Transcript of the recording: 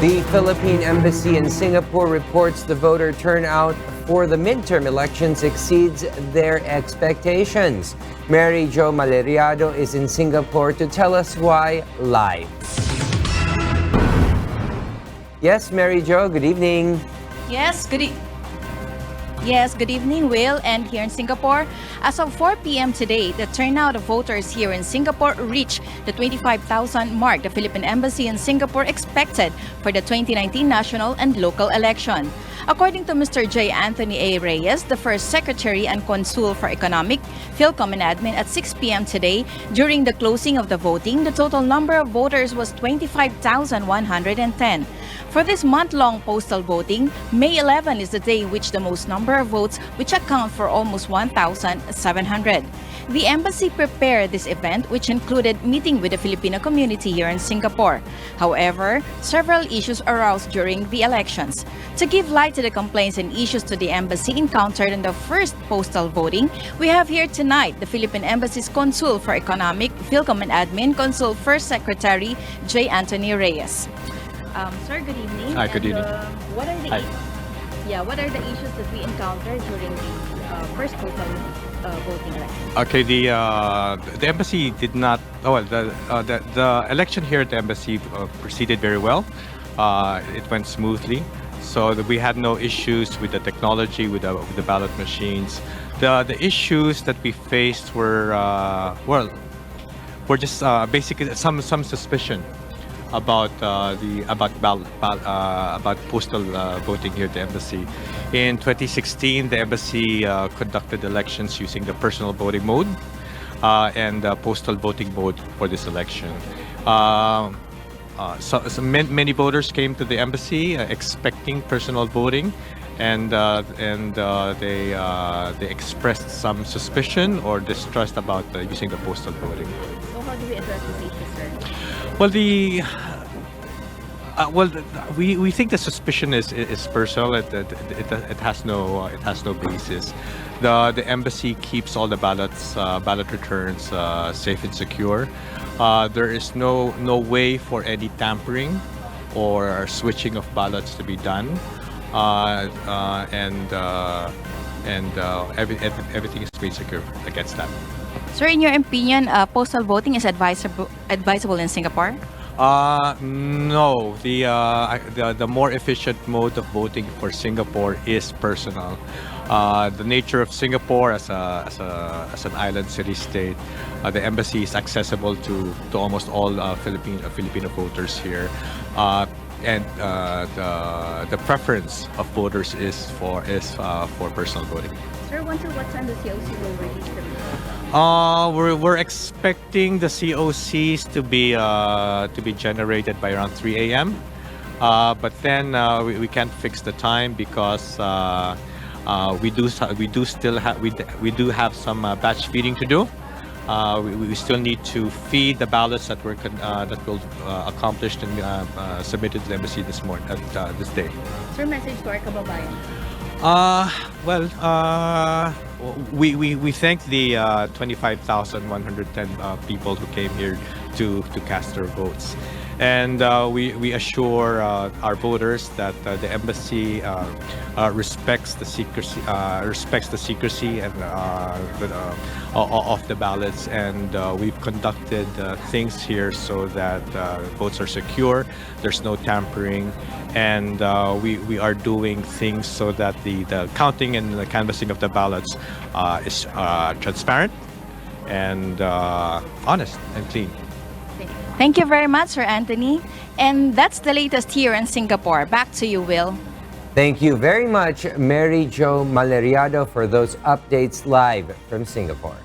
The Philippine Embassy in Singapore reports the voter turnout for the midterm elections exceeds their expectations. Mary Jo Maleriado is in Singapore to tell us why live. Yes, Mary Jo, good evening. Yes, good evening, Will. And here in Singapore, as of 4 p.m. today, the turnout of voters here in Singapore reached the 25,000 mark the Philippine Embassy in Singapore expected for the 2019 national and local election. According to Mr. J. Anthony A. Reyes, the first Secretary and Consul for Economic, Philcom and Admin at 6 p.m. today, during the closing of the voting, the total number of voters was 25,110. For this month-long postal voting, May 11 is the day in which the most number of votes, which account for almost 1,700. The embassy prepared this event, which included meeting with the Filipino community here in Singapore. However, several issues arose during the elections. To give light to the complaints and issues to the embassy encountered in the first postal voting, we have here tonight the Philippine Embassy's Consul for Economic, Philcom and Admin, Consul First Secretary J. Anthony Reyes. Sir, good evening. Hi, good evening. What are the issues that we encountered during the first postal voting election? Okay, the embassy did not. Oh, well, the election here at the embassy proceeded very well. It went smoothly, so that we had no issues with the technology, with the ballot machines. The issues that we faced were just basically some suspicion about postal voting here at the embassy. In 2016, the embassy conducted elections using the personal voting mode and postal voting mode for this election. So many voters came to the embassy expecting personal voting, and they expressed some suspicion or distrust about using the postal voting. So how do we address this issue, sir? Well, we think the suspicion is personal. It has no basis. The embassy keeps all the ballot returns safe and secure. There is no way for any tampering or switching of ballots to be done, everything is made secure against that. Sir, in your opinion, postal voting is advisable in Singapore? No. The more efficient mode of voting for Singapore is personal. The nature of Singapore as an island city-state, the embassy is accessible to almost all Filipino voters here, and the preference of voters is for personal voting. Sir, until what time the COC will release the results? We're expecting the COCs to be generated by around 3 a.m. But then we can't fix the time because we do have some batch feeding to do. We still need to feed the ballots that will accomplished and submitted to the embassy this day. Sir, message to our kababayan. We thank the 25,110 people who came here to cast their votes, and we assure our voters that the embassy respects the secrecy and of the ballots, and we've conducted things here so that votes are secure. There's no tampering, and we are doing things so that the counting and the canvassing of the ballots is transparent and honest and clean. Thank you very much, Sir Anthony. And that's the latest here in Singapore. Back to you, Will. Thank you very much, Mary Jo Maleriado, for those updates live from Singapore.